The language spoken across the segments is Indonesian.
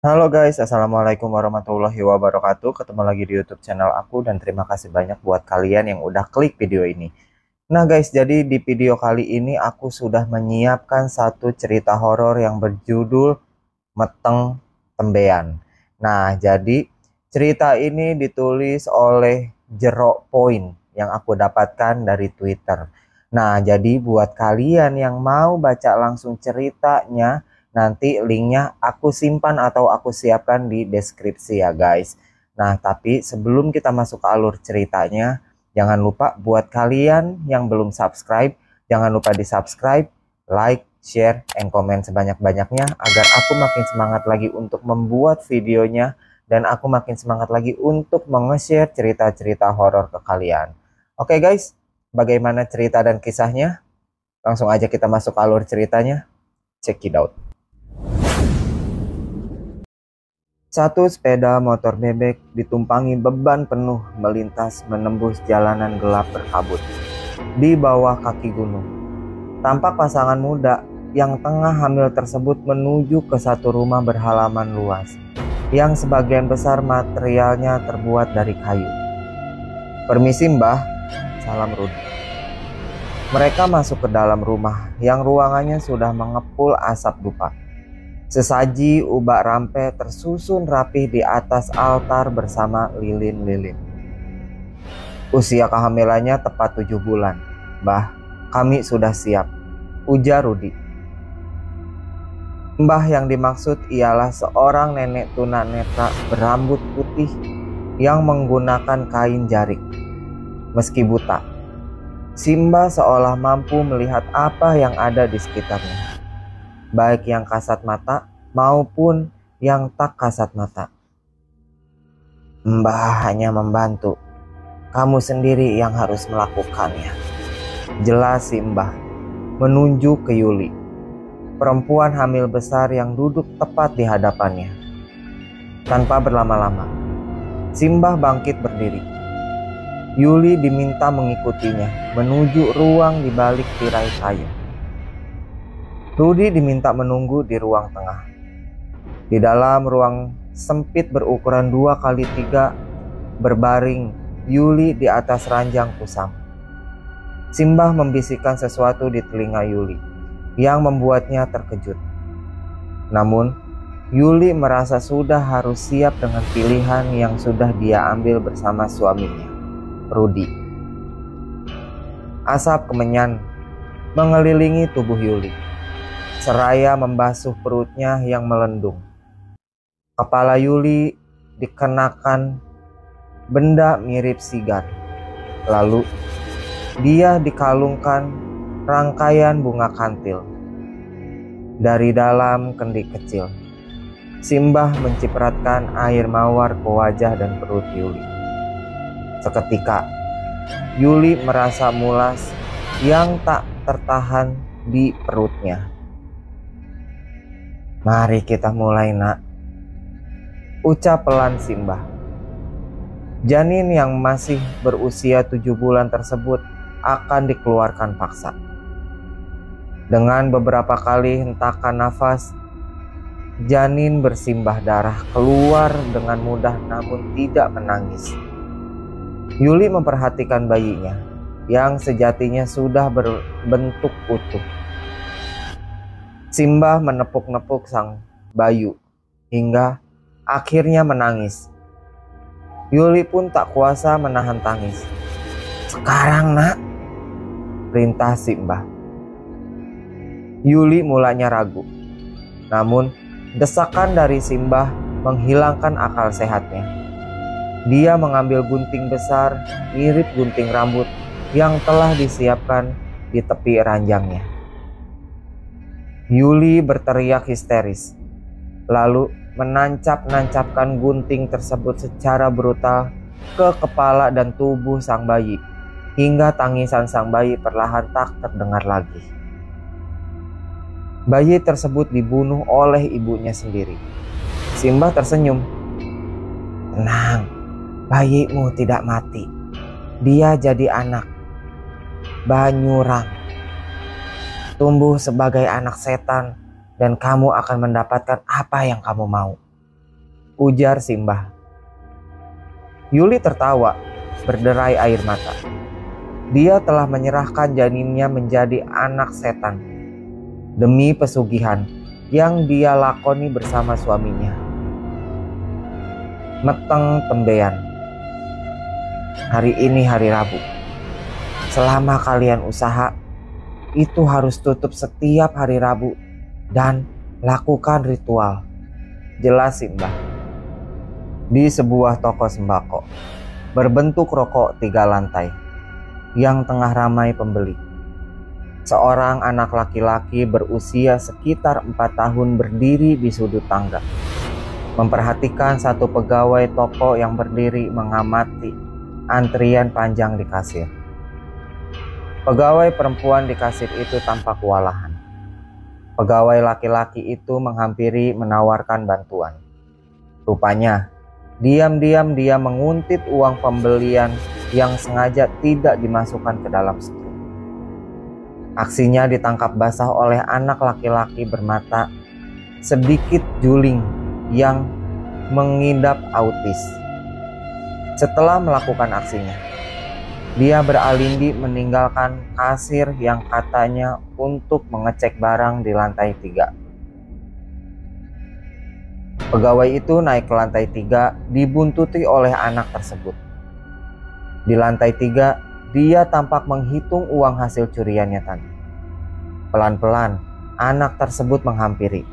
Halo guys, Assalamualaikum warahmatullahi wabarakatuh. Ketemu lagi di YouTube channel aku dan terima kasih banyak buat kalian yang udah klik video ini. Nah guys, jadi di video kali ini aku sudah menyiapkan satu cerita horor yang berjudul Meteng Tembean. Nah, jadi cerita ini ditulis oleh Jerok Point yang aku dapatkan dari Twitter. Nah, jadi buat kalian yang mau baca langsung ceritanya, nanti linknya aku simpan atau aku siapkan di deskripsi ya guys. Nah, tapi sebelum kita masuk ke alur ceritanya, jangan lupa buat kalian yang belum subscribe, jangan lupa di subscribe, like, share, and comment sebanyak-banyaknya agar aku makin semangat lagi untuk membuat videonya dan aku makin semangat lagi untuk menge-share cerita-cerita horor ke kalian. Oke guys, bagaimana cerita dan kisahnya? Langsung aja kita masuk ke alur ceritanya. Check it out. Satu sepeda motor bebek ditumpangi beban penuh melintas menembus jalanan gelap berkabut di bawah kaki gunung. Tampak pasangan muda yang tengah hamil tersebut menuju ke satu rumah berhalaman luas yang sebagian besar materialnya terbuat dari kayu. "Permisi Mbah," salam Rudi. Mereka masuk ke dalam rumah yang ruangannya sudah mengepul asap dupa. Sesaji ubak rampe tersusun rapih di atas altar bersama lilin-lilin. "Usia kehamilannya tepat 7 bulan. Mbah, kami sudah siap," ujar Rudi. Mbah yang dimaksud ialah seorang nenek tunanetra berambut putih yang menggunakan kain jarik. Meski buta, si Mbah seolah mampu melihat apa yang ada di sekitarnya, baik yang kasat mata maupun yang tak kasat mata. "Mbah hanya membantu. Kamu sendiri yang harus melakukannya," jelas si Mbah menunjuk ke Yuli, perempuan hamil besar yang duduk tepat di hadapannya. Tanpa berlama-lama, si Mbah bangkit berdiri. Yuli diminta mengikutinya menuju ruang di balik tirai kayu. Rudi diminta menunggu di ruang tengah. Di dalam ruang sempit berukuran 2x3 berbaring Yuli di atas ranjang kusam. Simbah membisikkan sesuatu di telinga Yuli yang membuatnya terkejut. Namun, Yuli merasa sudah harus siap dengan pilihan yang sudah dia ambil bersama suaminya, Rudi. Asap kemenyan mengelilingi tubuh Yuli, seraya membasuh perutnya yang melendung. Kepala Yuli dikenakan benda mirip sigar. Lalu dia dikalungkan rangkaian bunga kantil. Dari dalam kendi kecil, Simbah mencipratkan air mawar ke wajah dan perut Yuli. Seketika, Yuli merasa mulas yang tak tertahan di perutnya. "Mari kita mulai, Nak," ucap pelan Simbah. Janin yang masih berusia 7 bulan tersebut akan dikeluarkan paksa. Dengan beberapa kali hentakan nafas, janin bersimbah darah keluar dengan mudah namun tidak menangis. Yuli memperhatikan bayinya yang sejatinya sudah berbentuk utuh. Simbah menepuk-nepuk sang bayu hingga akhirnya menangis. Yuli pun tak kuasa menahan tangis. "Sekarang, Nak," perintah Simbah. Yuli mulanya ragu, namun desakan dari Simbah menghilangkan akal sehatnya. Dia mengambil gunting besar mirip gunting rambut yang telah disiapkan di tepi ranjangnya. Yuli berteriak histeris, lalu menancap-nancapkan gunting tersebut secara brutal ke kepala dan tubuh sang bayi, hingga tangisan sang bayi perlahan tak terdengar lagi. Bayi tersebut dibunuh oleh ibunya sendiri. Simbah tersenyum. "Tenang, bayimu tidak mati. Dia jadi anak Banyurang, tumbuh sebagai anak setan dan kamu akan mendapatkan apa yang kamu mau," ujar Simbah. Yuli tertawa, berderai air mata. Dia telah menyerahkan janinnya menjadi anak setan demi pesugihan yang dia lakoni bersama suaminya. Meteng Tembean. Hari ini hari Rabu. Selama kalian usaha, itu harus tutup setiap hari Rabu dan lakukan ritual. Jelas Simbah. Di sebuah toko sembako berbentuk rokok 3 lantai yang tengah ramai pembeli. Seorang anak laki-laki berusia sekitar 4 tahun berdiri di sudut tangga, memperhatikan satu pegawai toko yang berdiri mengamati antrian panjang di kasir. Pegawai perempuan di kasir itu tampak kewalahan. Pegawai laki-laki itu menghampiri menawarkan bantuan. Rupanya, diam-diam dia menguntit uang pembelian yang sengaja tidak dimasukkan ke dalam strum. Aksinya ditangkap basah oleh anak laki-laki bermata sedikit juling yang mengidap autis. Setelah melakukan aksinya, dia beralindi meninggalkan kasir yang katanya untuk mengecek barang di lantai 3. Pegawai itu naik ke lantai 3 dibuntuti oleh anak tersebut. Di lantai 3, dia tampak menghitung uang hasil curiannya tadi. Pelan-pelan, anak tersebut menghampiri.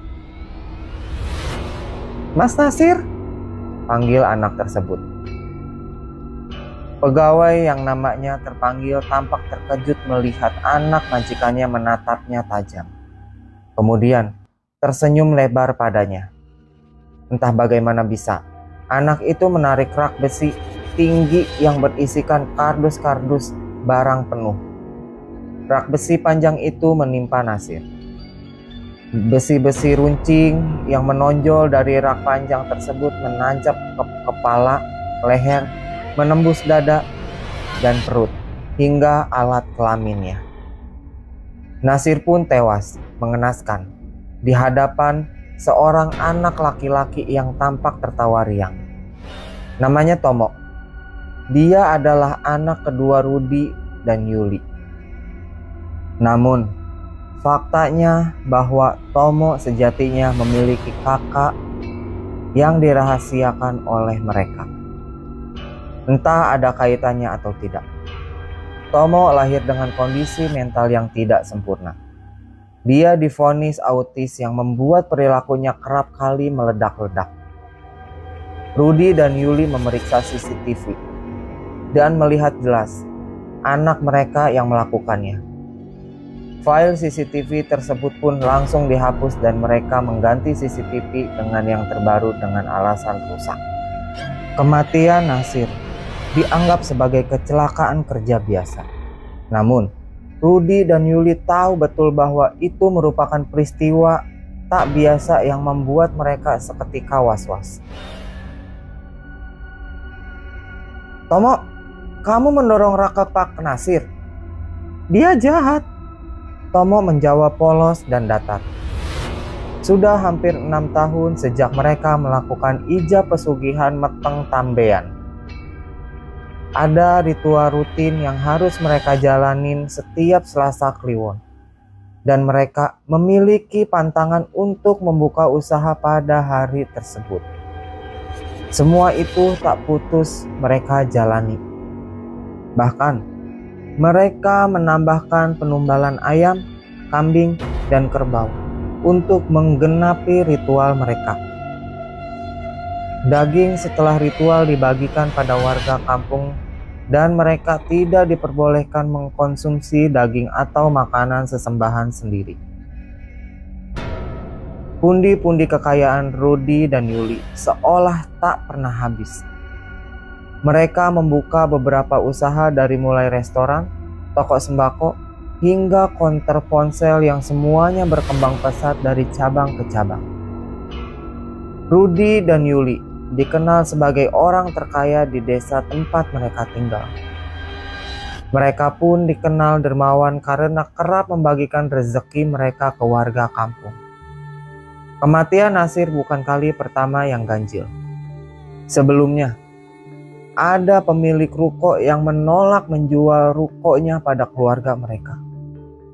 "Mas Nasir," panggil anak tersebut. Pegawai yang namanya terpanggil tampak terkejut melihat anak majikannya menatapnya tajam. Kemudian tersenyum lebar padanya. Entah bagaimana bisa, anak itu menarik rak besi tinggi yang berisikan kardus-kardus barang penuh. Rak besi panjang itu menimpa Nasir. Besi-besi runcing yang menonjol dari rak panjang tersebut menancap ke kepala, leher, menembus dada dan perut hingga alat kelaminnya. Nasir pun tewas mengenaskan di hadapan seorang anak laki-laki yang tampak tertawa riang. Namanya Tomo. Dia adalah anak kedua Rudi dan Yuli. Namun, faktanya bahwa Tomo sejatinya memiliki kakak yang dirahasiakan oleh mereka. Entah ada kaitannya atau tidak. Tomo lahir dengan kondisi mental yang tidak sempurna. Dia divonis autis yang membuat perilakunya kerap kali meledak-ledak. Rudi dan Yuli memeriksa CCTV dan melihat jelas anak mereka yang melakukannya. File CCTV tersebut pun langsung dihapus dan mereka mengganti CCTV dengan yang terbaru dengan alasan rusak. Kematian Nasir dianggap sebagai kecelakaan kerja biasa. Namun, Rudi dan Yuli tahu betul bahwa itu merupakan peristiwa tak biasa yang membuat mereka seketika was-was. "Tomo, kamu mendorong Raka Pak Nasir. Dia jahat." Tomo menjawab polos dan datar. Sudah hampir 6 tahun sejak mereka melakukan ijab pesugihan Meteng Tambean. Ada ritual rutin yang harus mereka jalanin setiap Selasa Kliwon. Dan mereka memiliki pantangan untuk membuka usaha pada hari tersebut. Semua itu tak putus mereka jalani. Bahkan, mereka menambahkan penumbalan ayam, kambing, dan kerbau untuk menggenapi ritual mereka. Daging setelah ritual dibagikan pada warga kampung dan mereka tidak diperbolehkan mengkonsumsi daging atau makanan sesembahan sendiri. Pundi-pundi kekayaan Rudi dan Yuli seolah tak pernah habis. Mereka membuka beberapa usaha dari mulai restoran, toko sembako, hingga konter ponsel yang semuanya berkembang pesat dari cabang ke cabang. Rudi dan Yuli dikenal sebagai orang terkaya di desa tempat mereka tinggal. Mereka pun dikenal dermawan karena kerap membagikan rezeki mereka ke warga kampung. Kematian Nasir bukan kali pertama yang ganjil. Sebelumnya, ada pemilik ruko yang menolak menjual rukonya pada keluarga mereka.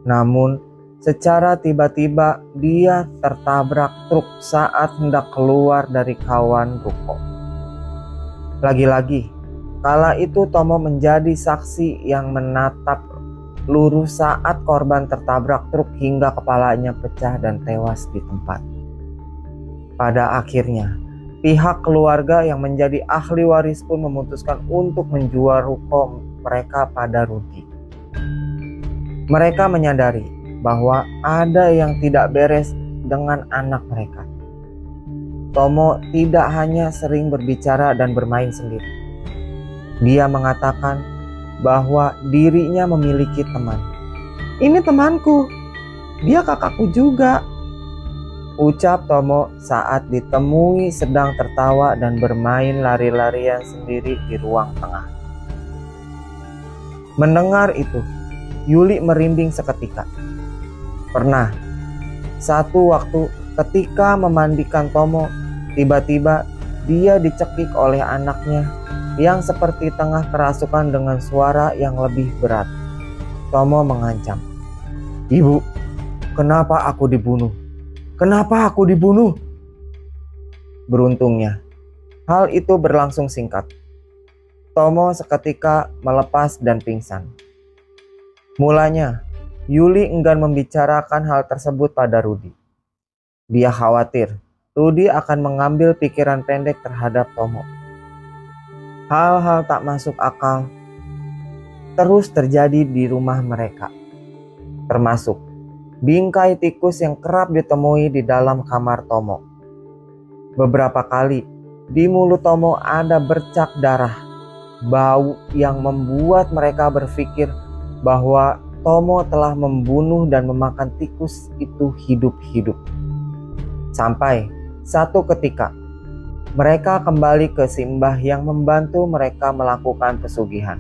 Namun, secara tiba-tiba dia tertabrak truk saat hendak keluar dari kawan ruko. Lagi-lagi, kala itu Tomo menjadi saksi yang menatap lurus saat korban tertabrak truk hingga kepalanya pecah dan tewas di tempat. Pada akhirnya, pihak keluarga yang menjadi ahli waris pun memutuskan untuk menjual ruko mereka pada Rudi. Mereka menyadari bahwa ada yang tidak beres dengan anak mereka. Tomo tidak hanya sering berbicara dan bermain sendiri. Dia mengatakan bahwa dirinya memiliki teman. "Ini temanku, dia kakakku juga," ucap Tomo saat ditemui sedang tertawa dan bermain lari-larian sendiri di ruang tengah. Mendengar itu, Yuli merinding seketika. Pernah, satu waktu ketika memandikan Tomo, tiba-tiba dia dicekik oleh anaknya yang seperti tengah kerasukan dengan suara yang lebih berat. Tomo mengancam, "Ibu, kenapa aku dibunuh? Kenapa aku dibunuh?" Beruntungnya, hal itu berlangsung singkat. Tomo seketika melepas dan pingsan. Mulanya, Yuli enggan membicarakan hal tersebut pada Rudi. Dia khawatir Rudi akan mengambil pikiran pendek terhadap Tomo. Hal-hal tak masuk akal terus terjadi di rumah mereka, termasuk bingkai tikus yang kerap ditemui di dalam kamar Tomo. Beberapa kali di mulut Tomo ada bercak darah, bau yang membuat mereka berpikir bahwa Tomo telah membunuh dan memakan tikus itu hidup-hidup. Sampai satu ketika mereka kembali ke Simbah yang membantu mereka melakukan pesugihan.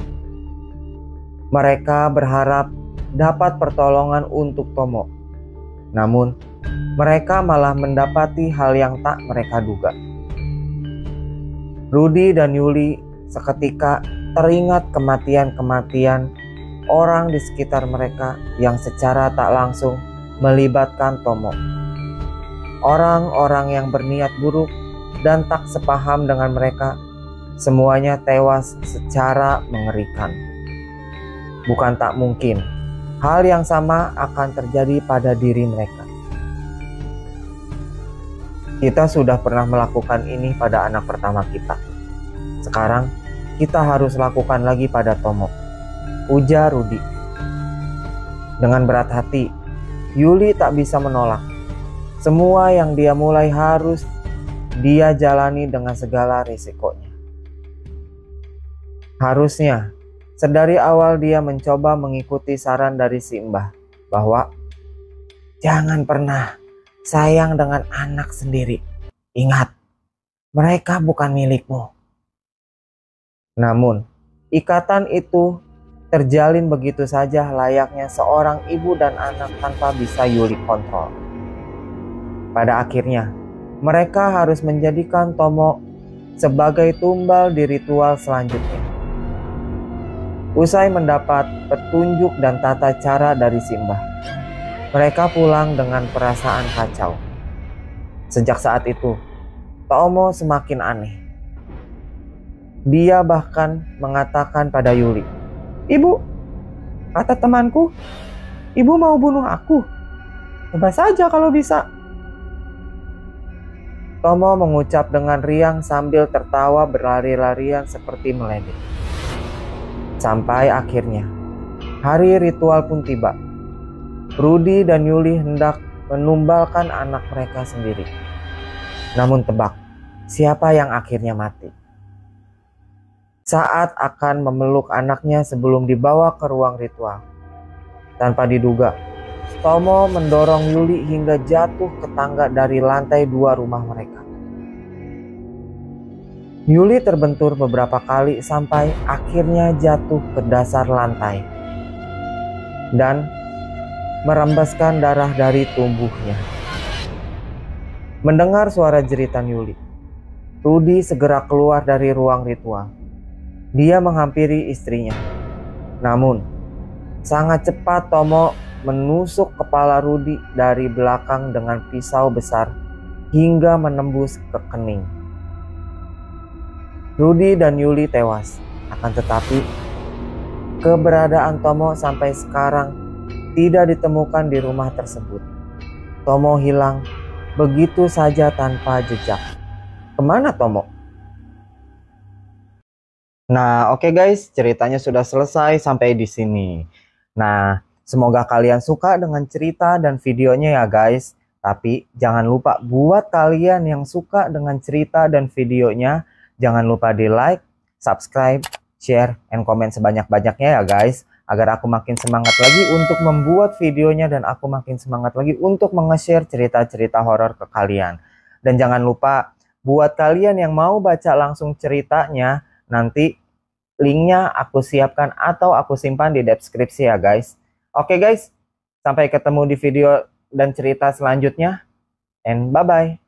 Mereka berharap dapat pertolongan untuk Tomo. Namun, mereka malah mendapati hal yang tak mereka duga. Rudi dan Yuli seketika teringat kematian-kematian orang di sekitar mereka yang secara tak langsung melibatkan Tomo. Orang-orang yang berniat buruk dan tak sepaham dengan mereka, semuanya tewas secara mengerikan. Bukan tak mungkin, hal yang sama akan terjadi pada diri mereka. Kita sudah pernah melakukan ini pada anak pertama kita. Sekarang, kita harus lakukan lagi pada Tomo, ujar Rudi. Dengan berat hati, Yuli tak bisa menolak. Semua yang dia mulai harus dia jalani dengan segala risikonya. Harusnya sedari awal dia mencoba mengikuti saran dari si Mbah bahwa jangan pernah sayang dengan anak sendiri. Ingat, mereka bukan milikmu. Namun, ikatan itu terjalin begitu saja layaknya seorang ibu dan anak tanpa bisa Yuli kontrol. Pada akhirnya, mereka harus menjadikan Tomo sebagai tumbal di ritual selanjutnya. Usai mendapat petunjuk dan tata cara dari Simbah, mereka pulang dengan perasaan kacau. Sejak saat itu, Tomo semakin aneh. Dia bahkan mengatakan pada Yuli, "Ibu, kata temanku, ibu mau bunuh aku. Coba saja kalau bisa." Tomo mengucap dengan riang sambil tertawa berlari-larian seperti meledek. Sampai akhirnya, hari ritual pun tiba. Rudi dan Yuli hendak menumbalkan anak mereka sendiri. Namun tebak, siapa yang akhirnya mati? Saat akan memeluk anaknya sebelum dibawa ke ruang ritual, tanpa diduga, Tomo mendorong Yuli hingga jatuh ke tangga dari lantai 2 rumah mereka. Yuli terbentur beberapa kali sampai akhirnya jatuh ke dasar lantai dan merembeskan darah dari tubuhnya. Mendengar suara jeritan Yuli, Rudy segera keluar dari ruang ritual. Dia menghampiri istrinya. Namun, sangat cepat Tomo menusuk kepala Rudy dari belakang dengan pisau besar hingga menembus ke kening. Rudy dan Yuli tewas. Akan tetapi, keberadaan Tomo sampai sekarang tidak ditemukan di rumah tersebut. Tomo hilang begitu saja tanpa jejak. Kemana Tomo? Nah, oke guys, ceritanya sudah selesai sampai di sini. Nah, semoga kalian suka dengan cerita dan videonya ya guys. Tapi jangan lupa buat kalian yang suka dengan cerita dan videonya, jangan lupa di like, subscribe, share, and comment sebanyak-banyaknya ya guys. Agar aku makin semangat lagi untuk membuat videonya dan aku makin semangat lagi untuk nge-share cerita-cerita horor ke kalian. Dan jangan lupa buat kalian yang mau baca langsung ceritanya, nanti linknya aku siapkan atau aku simpan di deskripsi ya guys. Oke guys, sampai ketemu di video dan cerita selanjutnya. And bye-bye.